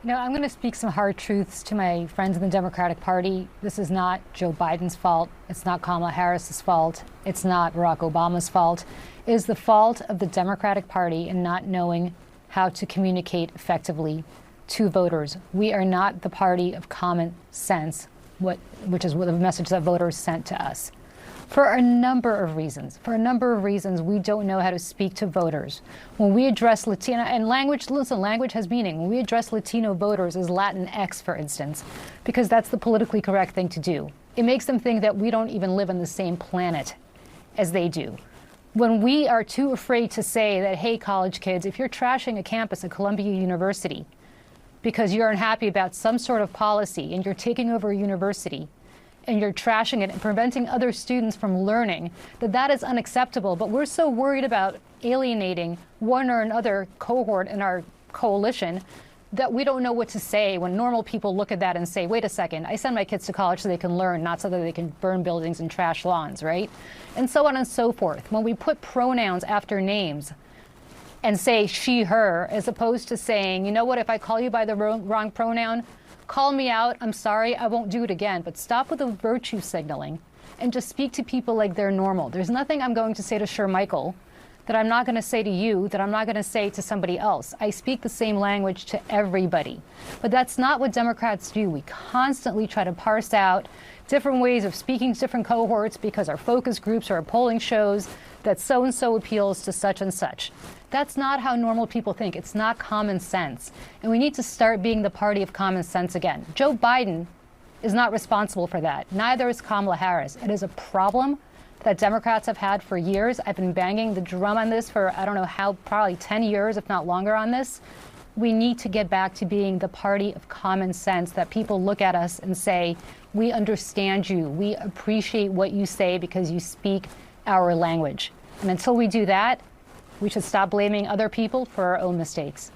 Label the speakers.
Speaker 1: I'm going to speak some hard truths to my friends in the Democratic Party. This is not Joe Biden's fault. It's not Kamala Harris's fault. It's not Barack Obama's fault. It is the fault of the Democratic Party in not knowing how to communicate effectively to voters. We are not the party of common sense, which is the message that voters sent to us. For a number of reasons. We don't know how to speak to voters. When we address Latino, and language has meaning. When we address Latino voters as Latinx, for instance, because that's the politically correct thing to do. It makes them think that we don't even live on the same planet as they do. When we are too afraid to say that, hey, college kids, if you're trashing a campus at Columbia University because you're unhappy about some sort of policy and you're taking over a university, and you're trashing it and preventing other students from learning, that is unacceptable. But we're so worried about alienating one or another cohort in our coalition that we don't know what to say when normal people look at that and say, wait a second, I send my kids to college so they can learn, not so that they can burn buildings and trash lawns, right? And so on and so forth. When we put pronouns after names and say she, her, as opposed to saying, you know what, if I call you by the wrong pronoun, call me out, I'm sorry, I won't do it again. But stop with the virtue signaling and just speak to people like they're normal. There's nothing I'm going to say to Shermichael that I'm not going to say to you, that I'm not going to say to somebody else. I speak the same language to everybody. But that's not what Democrats do. We constantly try to parse out different ways of speaking to different cohorts because our focus groups or our polling shows that so-and-so appeals to such and such. That's not how normal people think. It's not common sense. And we need to start being the party of common sense again. Joe Biden is not responsible for that. Neither is Kamala Harris. It is a problem that Democrats have had for years. I've been banging the drum on this for, I don't know how, probably 10 years, if not longer on this. We need to get back to being the party of common sense, that people look at us and say, we understand you. We appreciate what you say because you speak our language. And until we do that, we should stop blaming other people for our own mistakes.